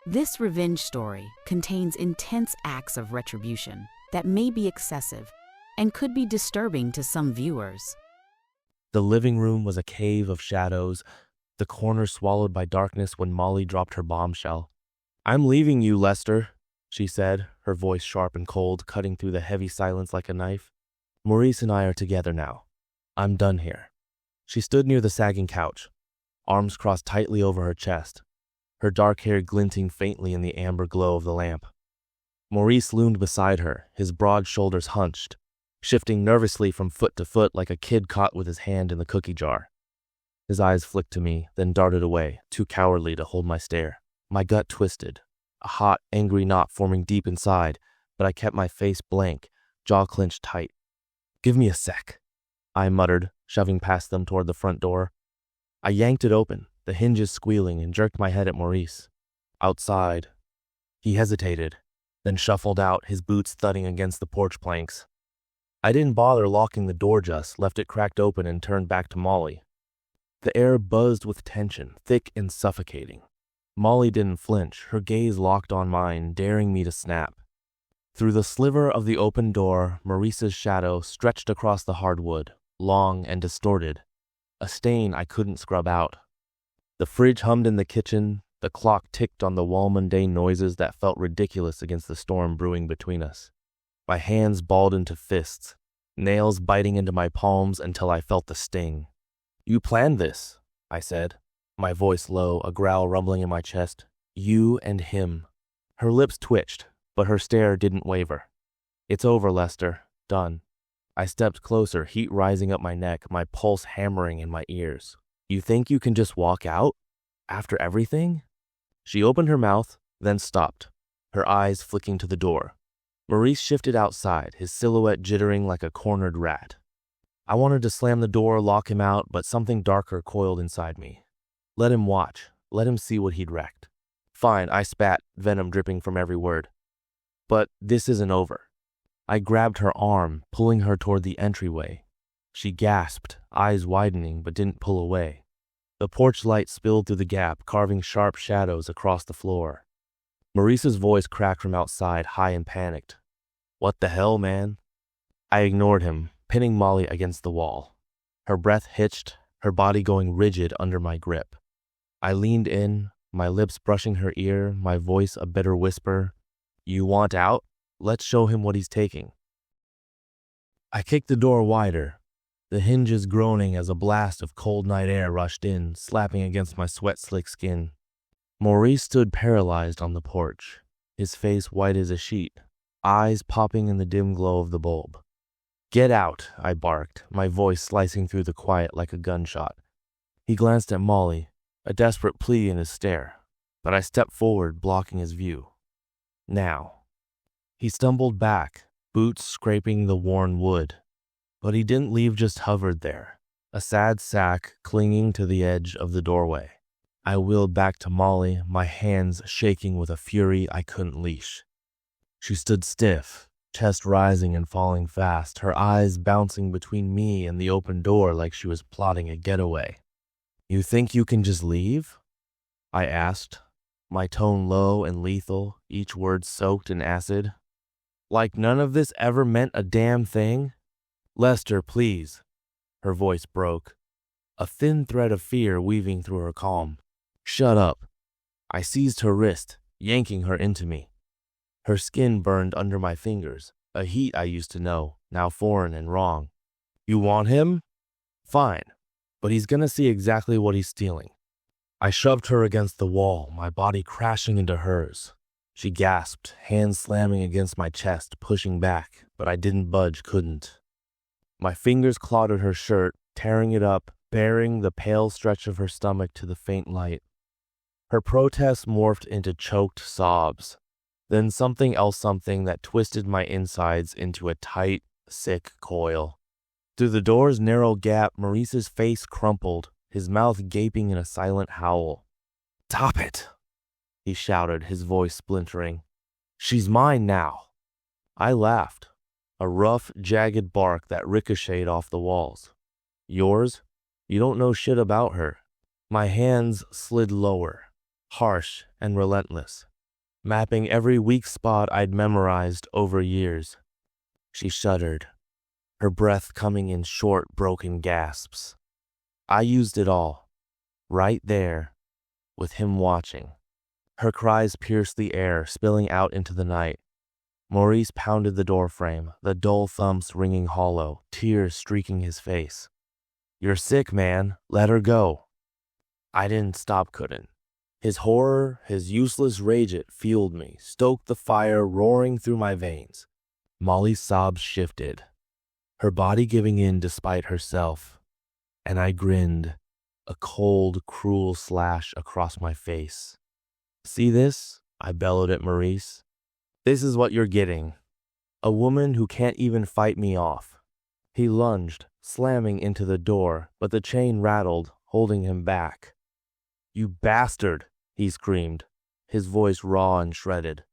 This revenge story contains intense acts of retribution that may be excessive and could be disturbing to some viewers. The living room was a cave of shadows, the corner swallowed by darkness when Molly dropped her bombshell. "I'm leaving you, Lester," she said, her voice sharp and cold, cutting through the heavy silence like a knife. "Maurice and I are together now. I'm done here." She stood near the sagging couch, arms crossed tightly over her chest, her dark hair glinting faintly in the amber glow of the lamp. Maurice loomed beside her, his broad shoulders hunched, shifting nervously from foot to foot like a kid caught with his hand in the cookie jar. His eyes flicked to me, then darted away, too cowardly to hold my stare. My gut twisted, a hot, angry knot forming deep inside, but I kept my face blank, jaw clenched tight. "Give me a sec," I muttered, shoving past them toward the front door. I yanked it open, the hinges squealing, and jerked my head at Maurice. Outside. He hesitated, then shuffled out, his boots thudding against the porch planks. I didn't bother locking the door, just left it cracked open and turned back to Molly. The air buzzed with tension, thick and suffocating. Molly didn't flinch, her gaze locked on mine, daring me to snap. Through the sliver of the open door, Maurice's shadow stretched across the hardwood, long and distorted, a stain I couldn't scrub out. The fridge hummed in the kitchen, the clock ticked on the wall, mundane noises that felt ridiculous against the storm brewing between us. My hands balled into fists, nails biting into my palms until I felt the sting. "You planned this," I said, my voice low, a growl rumbling in my chest. "You and him." Her lips twitched, but her stare didn't waver. "It's over, Lester. Done." I stepped closer, heat rising up my neck, my pulse hammering in my ears. "You think you can just walk out? After everything?" She opened her mouth, then stopped, her eyes flicking to the door. Maurice shifted outside, his silhouette jittering like a cornered rat. I wanted to slam the door, lock him out, but something darker coiled inside me. Let him watch. Let him see what he'd wrecked. "Fine," I spat, venom dripping from every word. "But this isn't over." I grabbed her arm, pulling her toward the entryway. She gasped, eyes widening, but didn't pull away. The porch light spilled through the gap, carving sharp shadows across the floor. Maurice's voice cracked from outside, high and panicked. "What the hell, man?" I ignored him, pinning Molly against the wall. Her breath hitched, her body going rigid under my grip. I leaned in, my lips brushing her ear, my voice a bitter whisper. "You want out? Let's show him what he's taking." I kicked the door wider, the hinges groaning as a blast of cold night air rushed in, slapping against my sweat-slick skin. Maurice stood paralyzed on the porch, his face white as a sheet, eyes popping in the dim glow of the bulb. "Get out," I barked, my voice slicing through the quiet like a gunshot. He glanced at Molly, a desperate plea in his stare, but I stepped forward, blocking his view. "Now." He stumbled back, boots scraping the worn wood, but he didn't leave, just hovered there, a sad sack clinging to the edge of the doorway. I wheeled back to Molly, my hands shaking with a fury I couldn't leash. She stood stiff, chest rising and falling fast, her eyes bouncing between me and the open door like she was plotting a getaway. "You think you can just leave?" I asked, my tone low and lethal, each word soaked in acid. "Like none of this ever meant a damn thing?" "Lester, please." Her voice broke, a thin thread of fear weaving through her calm. "Shut up." I seized her wrist, yanking her into me. Her skin burned under my fingers, a heat I used to know, now foreign and wrong. "You want him? Fine, but he's gonna see exactly what he's stealing." I shoved her against the wall, my body crashing into hers. She gasped, hands slamming against my chest, pushing back, but I didn't budge, couldn't. My fingers clawed at her shirt, tearing it up, baring the pale stretch of her stomach to the faint light. Her protests morphed into choked sobs, then something else, something that twisted my insides into a tight, sick coil. Through the door's narrow gap, Maurice's face crumpled, his mouth gaping in a silent howl. "Stop it," he shouted, his voice splintering. "She's mine now." I laughed, a rough, jagged bark that ricocheted off the walls. "Yours? You don't know shit about her." My hands slid lower, harsh and relentless, mapping every weak spot I'd memorized over years. She shuddered, her breath coming in short, broken gasps. I used it all, right there, with him watching. Her cries pierced the air, spilling out into the night. Maurice pounded the doorframe, the dull thumps ringing hollow, tears streaking his face. "You're sick, man. Let her go." I didn't stop, couldn't. His horror, his useless rage, it fueled me, stoked the fire roaring through my veins. Molly's sobs shifted, her body giving in despite herself, and I grinned, a cold, cruel slash across my face. "See this?" I bellowed at Maurice. "This is what you're getting. A woman who can't even fight me off." He lunged, slamming into the door, but the chain rattled, holding him back. "You bastard!" he screamed, his voice raw and shredded.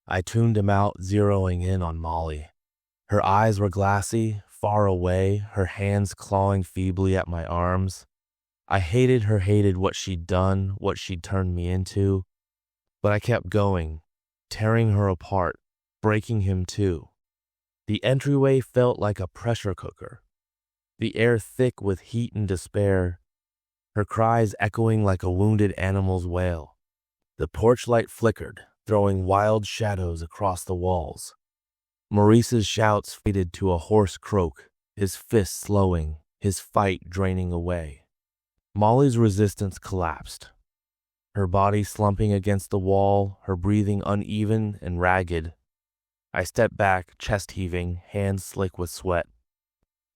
I tuned him out, zeroing in on Molly. Her eyes were glassy, far away, her hands clawing feebly at my arms. I hated her, hated what she'd done, what she'd turned me into. But I kept going, tearing her apart, breaking him too. The entryway felt like a pressure cooker, the air thick with heat and despair, her cries echoing like a wounded animal's wail. The porch light flickered, throwing wild shadows across the walls. Maurice's shouts faded to a hoarse croak, his fists slowing, his fight draining away. Molly's resistance collapsed, her body slumping against the wall, her breathing uneven and ragged. I stepped back, chest heaving, hands slick with sweat.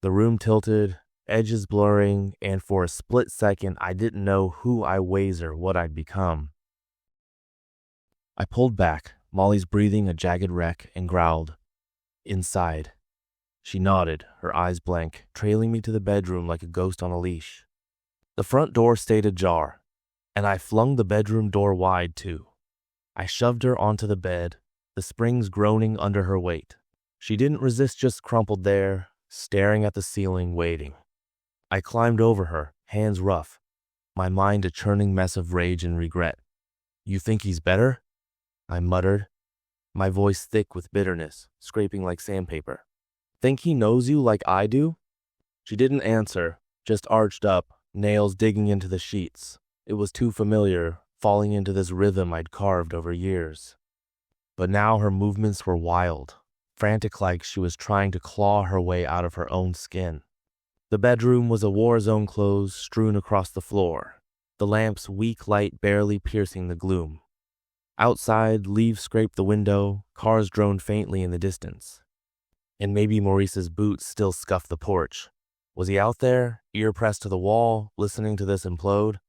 The room tilted, edges blurring, and for a split second I didn't know who I was or what I'd become. I pulled back, Molly's breathing a jagged wreck, and growled, "Inside." She nodded, her eyes blank, trailing me to the bedroom like a ghost on a leash. The front door stayed ajar, and I flung the bedroom door wide too. I shoved her onto the bed, the springs groaning under her weight. She didn't resist, just crumpled there, staring at the ceiling, waiting. I climbed over her, hands rough, my mind a churning mess of rage and regret. "You think he's better?" I muttered, my voice thick with bitterness, scraping like sandpaper. "Think he knows you like I do?" She didn't answer, just arched up, nails digging into the sheets. It was too familiar, falling into this rhythm I'd carved over years. But now her movements were wild, frantic, like she was trying to claw her way out of her own skin. The bedroom was a war zone, clothes strewn across the floor, the lamp's weak light barely piercing the gloom. Outside, leaves scraped the window, cars droned faintly in the distance. And maybe Maurice's boots still scuffed the porch. Was he out there, ear pressed to the wall, listening to this implode?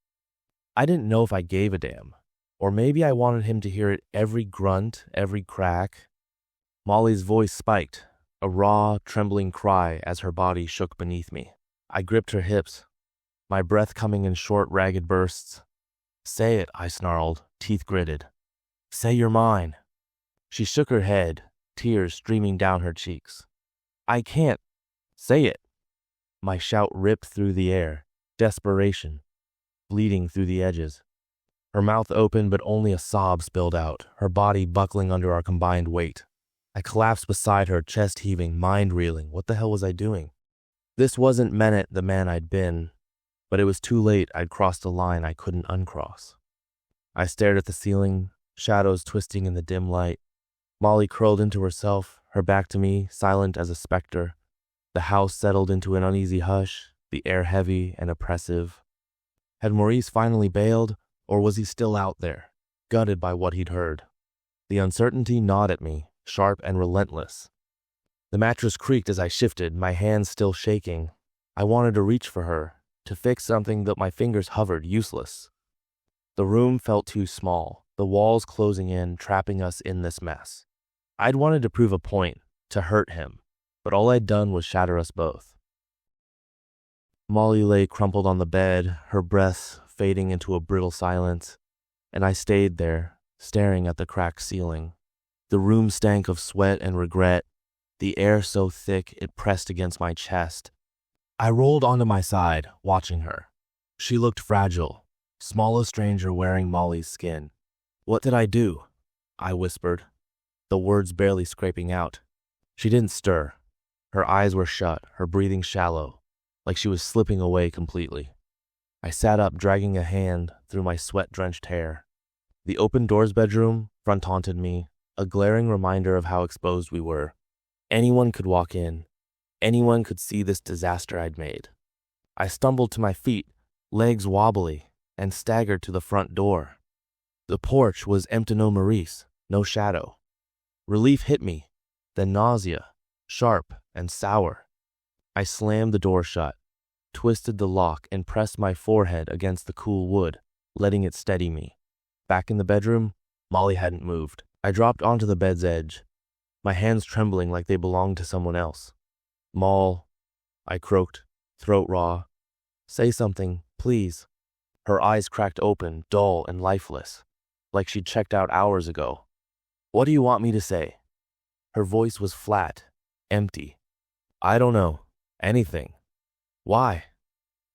I didn't know if I gave a damn. Or maybe I wanted him to hear it, every grunt, every crack. Molly's voice spiked, a raw, trembling cry as her body shook beneath me. I gripped her hips, my breath coming in short, ragged bursts. "Say it," I snarled, teeth gritted. "Say you're mine." She shook her head, tears streaming down her cheeks. "I can't. Say it." My shout ripped through the air, desperation, bleeding through the edges. Her mouth opened, but only a sob spilled out, her body buckling under our combined weight. I collapsed beside her, chest heaving, mind reeling. What the hell was I doing? This wasn't Menet, the man I'd been, but it was too late. I'd crossed a line I couldn't uncross. I stared at the ceiling, shadows twisting in the dim light. Molly curled into herself, her back to me, silent as a specter. The house settled into an uneasy hush, the air heavy and oppressive. Had Maurice finally bailed, or was he still out there, gutted by what he'd heard? The uncertainty gnawed at me, sharp and relentless. The mattress creaked as I shifted, my hands still shaking. I wanted to reach for her, to fix something, but my fingers hovered, useless. The room felt too small, the walls closing in, trapping us in this mess. I'd wanted to prove a point, to hurt him, but all I'd done was shatter us both. Molly lay crumpled on the bed, her breath fading into a brittle silence, and I stayed there, staring at the cracked ceiling. The room stank of sweat and regret, the air so thick it pressed against my chest. I rolled onto my side, watching her. She looked fragile, small, a stranger wearing Molly's skin. What did I do? I whispered, the words barely scraping out. She didn't stir. Her eyes were shut, her breathing shallow, like she was slipping away completely. I sat up, dragging a hand through my sweat-drenched hair. The open-doors bedroom fronted me, a glaring reminder of how exposed we were. Anyone could walk in. Anyone could see this disaster I'd made. I stumbled to my feet, legs wobbly, and staggered to the front door. The porch was empty, no Maurice, no shadow. Relief hit me, then nausea, sharp and sour. I slammed the door shut, twisted the lock, and pressed my forehead against the cool wood, letting it steady me. Back in the bedroom, Molly hadn't moved. I dropped onto the bed's edge, my hands trembling like they belonged to someone else. "Moll," I croaked, throat raw. "Say something, please." Her eyes cracked open, dull and lifeless, like she'd checked out hours ago. "What do you want me to say?" Her voice was flat, empty. "I don't know. Anything." "Why?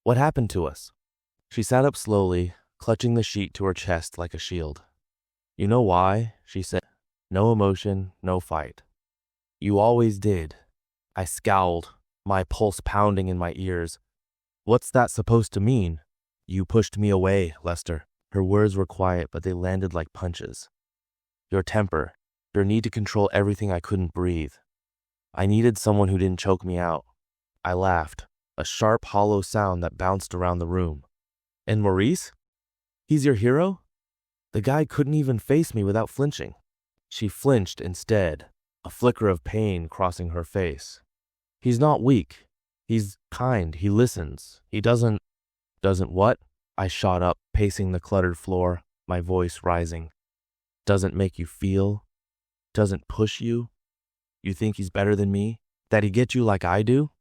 What happened to us?" She sat up slowly, clutching the sheet to her chest like a shield. "You know why?" she said. No emotion, no fight. "You always did." I scowled, my pulse pounding in my ears. "What's that supposed to mean?" "You pushed me away, Lester." Her words were quiet, but they landed like punches. "Your temper, your need to control everything. I couldn't breathe. I needed someone who didn't choke me out." I laughed, a sharp, hollow sound that bounced around the room. "And Maurice? He's your hero?" The guy couldn't even face me without flinching. She flinched instead, a flicker of pain crossing her face. "He's not weak. He's kind. He listens. He doesn't..." "Doesn't what?" I shot up, pacing the cluttered floor, my voice rising. "Doesn't make you feel? Doesn't push you? You think he's better than me? That he gets you like I do?"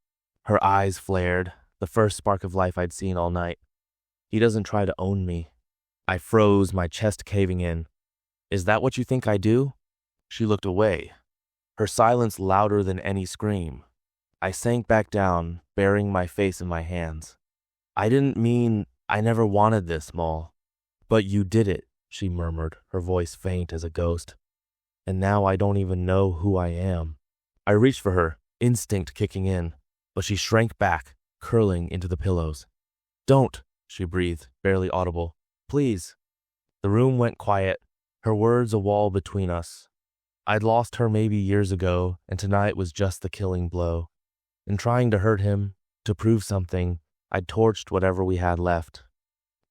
Her eyes flared, the first spark of life I'd seen all night. "He doesn't try to own me." I froze, my chest caving in. "Is that what you think I do?" She looked away, her silence louder than any scream. I sank back down, burying my face in my hands. "I didn't mean... I never wanted this, Moll." "But you did it," she murmured, her voice faint as a ghost. "And now I don't even know who I am." I reached for her, instinct kicking in, but she shrank back, curling into the pillows. "Don't," she breathed, barely audible. "Please." The room went quiet, her words a wall between us. I'd lost her maybe years ago, and tonight was just the killing blow. In trying to hurt him, to prove something, I'd torched whatever we had left.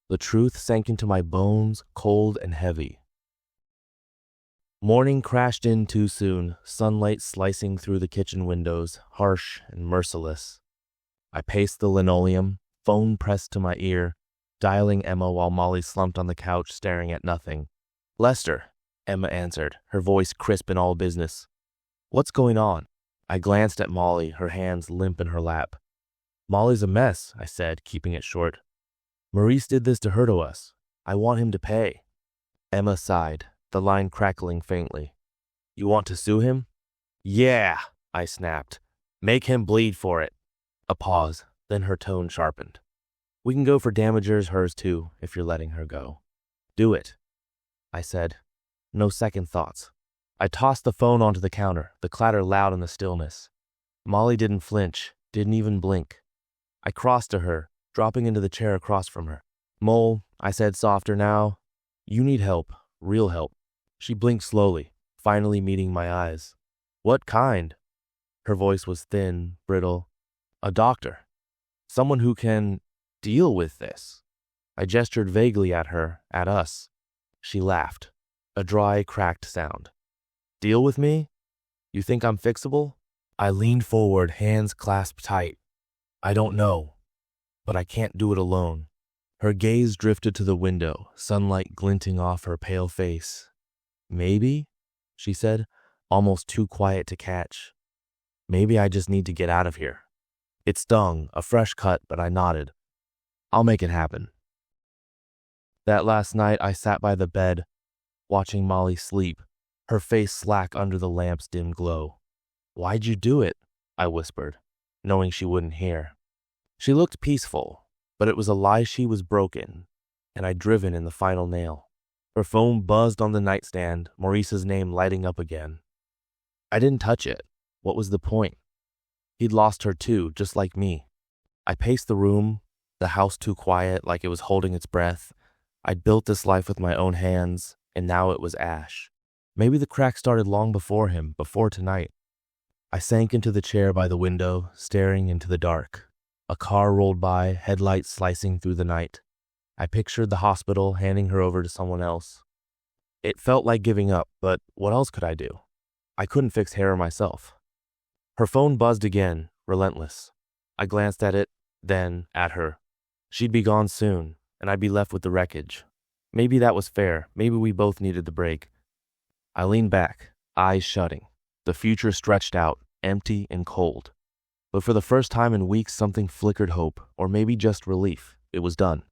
The truth sank into my bones, cold and heavy. Morning crashed in too soon, sunlight slicing through the kitchen windows, harsh and merciless. I paced the linoleum, phone pressed to my ear, dialing Emma while Molly slumped on the couch staring at nothing. "Lester," Emma answered, her voice crisp and all business. "What's going on?" I glanced at Molly, her hands limp in her lap. "Molly's a mess," I said, keeping it short. "Maurice did this to hurt us. I want him to pay." Emma sighed, the line crackling faintly. "You want to sue him?" "Yeah," I snapped. "Make him bleed for it." A pause, then her tone sharpened. "We can go for damages, hers too, if you're letting her go." "Do it," I said. No second thoughts. I tossed the phone onto the counter, the clatter loud in the stillness. Molly didn't flinch, didn't even blink. I crossed to her, dropping into the chair across from her. "Moll," I said softer now, "you need help, real help." She blinked slowly, finally meeting my eyes. "What kind?" Her voice was thin, brittle. "A doctor. Someone who can deal with this." I gestured vaguely at her, at us. She laughed, a dry, cracked sound. "Deal with me? You think I'm fixable?" I leaned forward, hands clasped tight. "I don't know, but I can't do it alone." Her gaze drifted to the window, sunlight glinting off her pale face. "Maybe," she said, almost too quiet to catch. "Maybe I just need to get out of here." It stung, a fresh cut, but I nodded. "I'll make it happen." That last night I sat by the bed, watching Molly sleep, her face slack under the lamp's dim glow. "Why'd you do it?" I whispered, knowing she wouldn't hear. She looked peaceful, but it was a lie she was broken, and I'd driven in the final nail. Her phone buzzed on the nightstand, Maurice's name lighting up again. I didn't touch it. What was the point? He'd lost her too, just like me. I paced the room, the house too quiet, like it was holding its breath. I'd built this life with my own hands, and now it was ash. Maybe the crack started long before him, before tonight. I sank into the chair by the window, staring into the dark. A car rolled by, headlights slicing through the night. I pictured the hospital, handing her over to someone else. It felt like giving up, but what else could I do? I couldn't fix Hera myself. Her phone buzzed again, relentless. I glanced at it, then at her. She'd be gone soon, and I'd be left with the wreckage. Maybe that was fair. Maybe we both needed the break. I leaned back, eyes shutting. The future stretched out, empty and cold. But for the first time in weeks, something flickered hope, or maybe just relief. It was done.